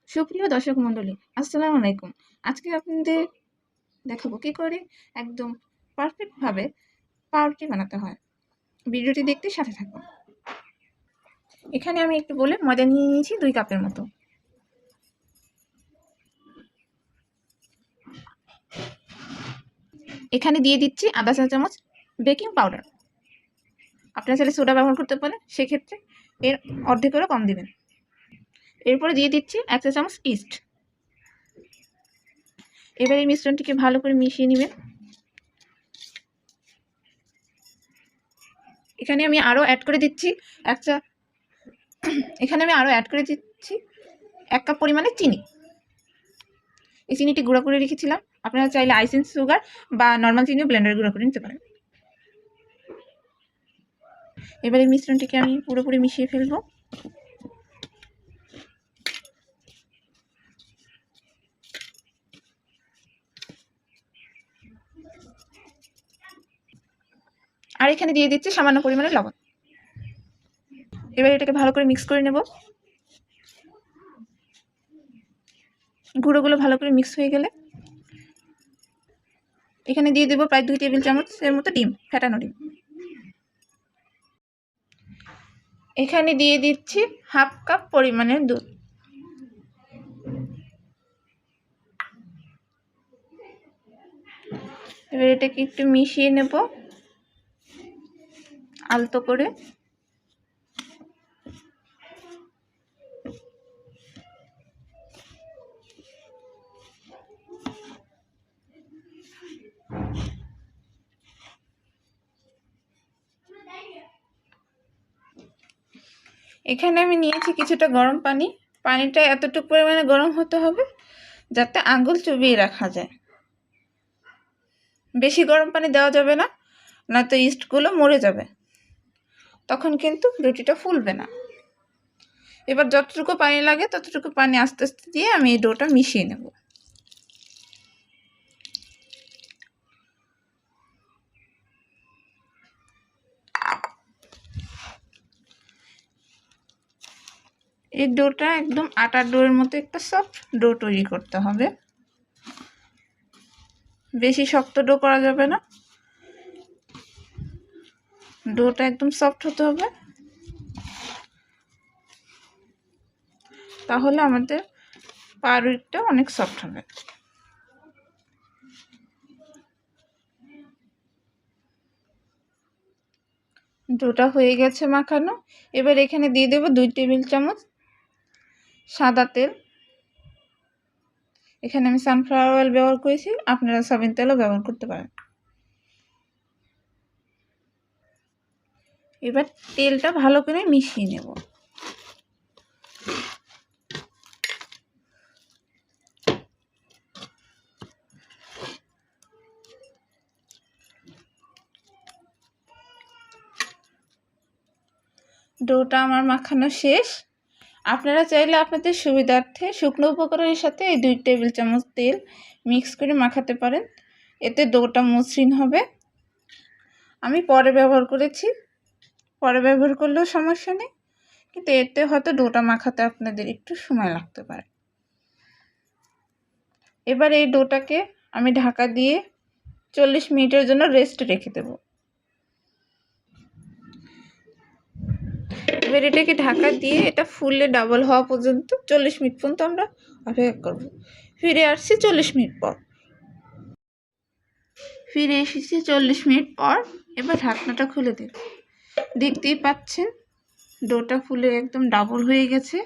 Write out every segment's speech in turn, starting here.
সুপ্রিয় দর্শক মণ্ডলী, আসসালামু আলাইকুম। আজকে আপনাদের দেখাবো কি করে একদম পারফেক্টভাবে পাউরুটি বানাতে হয়। ভিডিওটি দেখতে সাথে থাকুন। এখানে আমি একটু বলে ময়দা নিয়ে নিয়েছি 2 কাপের মতো। এখানে দিয়ে দিচ্ছি আধা চা চামচ বেকিং পাউডার। আপনারা চাইলে সোডা ব্যবহার করতে পারেন, সেক্ষেত্রে এর অর্ধেকেরও কম দিবেন। এরপরে দিয়ে দিচ্ছি 1 চা চামচ ইস্ট। এবার এই মিশ্রণটিকে ভালো করে মিশিয়ে নেবেন। এখানে আমি আরও অ্যাড করে দিচ্ছি 1 কাপ পরিমাণে চিনি। এই চিনিটি গুঁড়া করে রেখেছিলাম। আপনারা চাইলে আইসেন্স সুগার বা নর্মাল চিনিও ব্লেন্ডারে গুঁড়া করে নিতে পারেন। এবার এই মিশ্রণটিকে আমি পুরোপুরি মিশিয়ে ফেলবো। আর এখানে দিয়ে দিচ্ছি সামান্য পরিমাণে লবণ। এবার এটাকে ভালো করে মিক্স করে নেব। গুঁড়োগুলো ভালো করে মিক্স হয়ে গেলে এখানে দিয়ে দেবো প্রায় 2 টেবিল চামচের মতো ডিম, ফেটানো ডিম। এখানে দিয়ে দিচ্ছি হাফ কাপ পরিমাণের দুধ। এবার এটাকে একটু মিশিয়ে নেব আলতো করে। এখানে আমি নিয়েছি কিছুটা গরম পানি। পানিটা এতটুকু পরিমাণে গরম হতে হবে যাতে আঙ্গুল চুবিয়ে রাখা যায়। বেশি গরম পানি দেওয়া যাবে না, নয়তো ইস্টগুলো মরে যাবে, তখন কিন্তু রুটিটা ফুলবে না। এবার যতটুকু পানি লাগে ততটুকু পানি আস্তে আস্তে দিয়ে আমি এই ডোটা মিশিয়ে নেব। এই ডোটা একদম আটার ডোয়ের মতো একটা সফট ডো তৈরি করতে হবে। বেশি শক্ত ডো করা যাবে না, ডোটা একদম সফট হতে হবে, তাহলে আমাদের পাউরুটিটা অনেক সফট হবে। ডোটা হয়ে গেছে মাখানো। এবার এখানে দিয়ে দেব 2 টেবিল চামচ সাদা তেল। এখানে আমি সানফ্লাওয়ার অয়েল ব্যবহার করেছি, আপনারা সয়াবিন তেলও ব্যবহার করতে পারেন। এবার তেলটা ভালো করে মিশিয়ে নেব। ডোটা আমার মাখানো শেষ। আপনারা চাইলে আপনাদের সুবিধার্থে শুকনো উপকরণের সাথে এই 2 টেবিল চামচ তেল মিক্স করে মাখাতে পারেন, এতে ডোটা মসৃণ হবে। আমি পরে ব্যবহার করেছি, পরে ব্যবহার করলেও সমস্যা নেই, কিন্তু এতে হয়তো ডোটা মাখাতে আপনাদের একটু সময় লাগতে পারে। এবার এই ডোটাকে আমি ঢাকা দিয়ে 40 মিনিটের জন্য রেস্ট রেখে দেব। এবার এটাকে ঢাকা দিয়ে এটা ফুলে ডাবল হওয়া পর্যন্ত 40 মিনিট পর্যন্ত আমরা অপেক্ষা করব। ফিরে আসছি 40 মিনিট পর। ফিরে এসেছি 40 মিনিট পর। এবার ঢাকনাটা খুলে দেব। দেখতেই পাচ্ছেন ডোটা ফুলে একদম ডাবল হয়ে গেছে।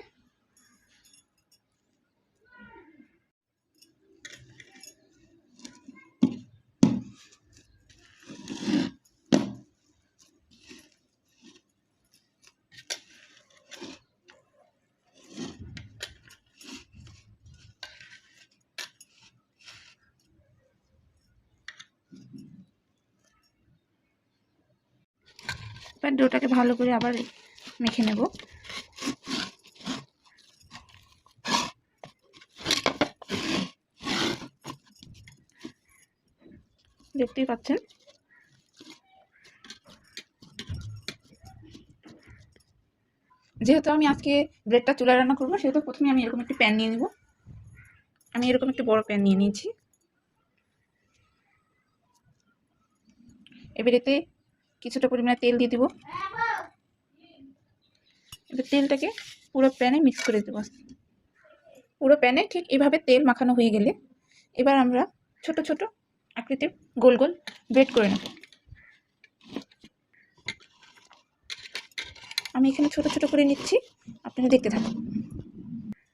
এবার ডোটাকে ভালো করে আবার মেখে নেব। দেখতেই পাচ্ছেন যেহেতু আমি আজকে ব্রেডটা চুলায় রান্না করবো, সেহেতু প্রথমে আমি এরকম একটি প্যান নিয়ে নেব। আমি এরকম একটি বড় প্যান নিয়ে নিয়েছি। এবার এতে কিছুটা পরিমাণে তেল দিয়ে দিব। এবার তেলটাকে পুরো প্যানে মিক্স করে দেবো। পুরো প্যানে ঠিক এভাবে তেল মাখানো হয়ে গেলে এবার আমরা ছোট ছোট আকৃতির গোল গোল ব্রেড করে নেব। আমি এখানে ছোট ছোট করে নিচ্ছি, আপনারা দেখতে থাকুন।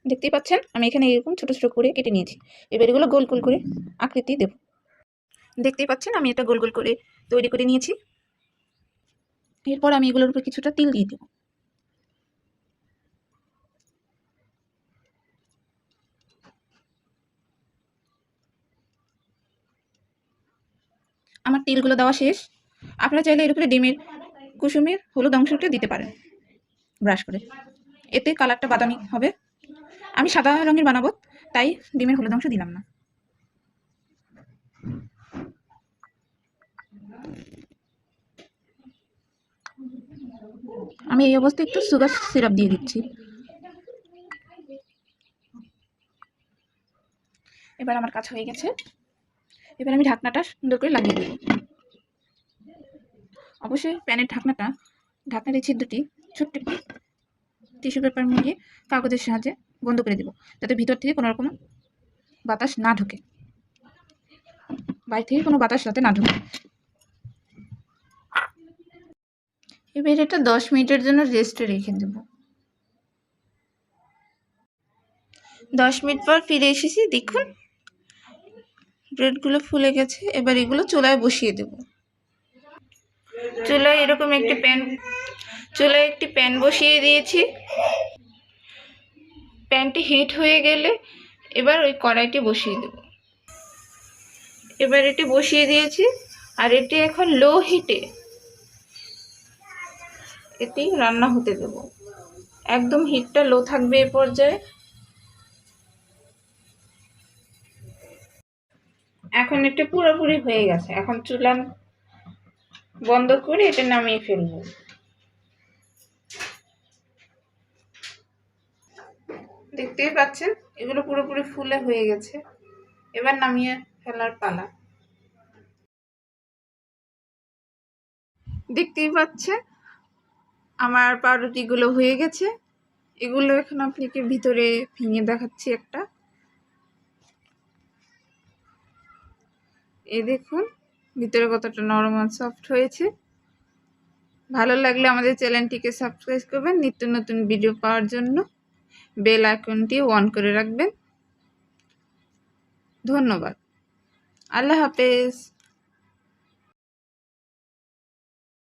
দেখতেই পাচ্ছেন আমি এখানে এরকম ছোট ছোট করে কেটে নিয়েছি। এবার এগুলো গোল গোল করে আকৃতি দেব। দেখতেই পাচ্ছেন আমি এটা গোল গোল করে তৈরি করে নিয়েছি। এরপর আমি এগুলোর উপর কিছুটা তিল দিয়ে দেব। আমার তিলগুলো দেওয়া শেষ। আপনারা চাইলে এর উপরে ডিমের কুসুমের হলুদ অংশটা দিতে পারেন ব্রাশ করে, এতে কালারটা বাদামি হবে। আমি সাদা রঙের বানাবো, তাই ডিমের হলুদ অংশ দিলাম না। আমি এই অবস্থায় একটু সুগার সিরাপ দিয়ে দিচ্ছি। এবার আমার কাজ হয়ে গেছে। এবার আমি ঢাকনাটা সুন্দর করে লাগিয়ে দেব। অবশ্যই প্যানের ঢাকনার এই ছিদ্রটি ছোট্ট একটি টিস্যু পেপার মুড়িয়ে কাগজের সাহায্যে বন্ধ করে দেব, যাতে ভিতর থেকে কোনো রকম বাতাস না ঢোকে, বাইরে থেকে কোনো বাতাস যাতে না ঢোকে। এবার এটা 10 মিনিটের জন্য রেস্টে রেখে দেব। 10 মিনিট পর ফিরে এসেছি, দেখুন ব্রেডগুলো ফুলে গেছে। এবার এগুলো চুলায় বসিয়ে দেব। চুলায় একটি প্যান বসিয়ে দিয়েছি। প্যানটি হিট হয়ে গেলে এবার ওই কড়াইটি বসিয়ে দেব। এবার এটি বসিয়ে দিয়েছি, আর এটি এখন লো হিটে এটি রান্না হতে দেব। একদম হিটটা লো থাকবে এ পর্যায়ে। এখন এটা পুরোপুরি হয়ে গেছে। এখন চুলা বন্ধ করে এটা নামিয়ে ফেলব। দেখতেই পাচ্ছেন এগুলো পুরোপুরি ফুলে হয়ে গেছে। এবার নামিয়ে ফেলার পালা। দেখতেই পাচ্ছেন আমার পাউরুটিগুলো হয়ে গেছে। এগুলো এখন আপনাকে ভিতরে ভেঙে দেখাচ্ছি একটা। এই দেখুন ভিতরে কতটা নরম আর সফট হয়েছে। ভালো লাগলে আমাদের চ্যানেলটিকে সাবস্ক্রাইব করবেন। নিত্য নতুন ভিডিও পাওয়ার জন্য বেল আইকনটি অন করে রাখবেন। ধন্যবাদ। আল্লাহ হাফেজ।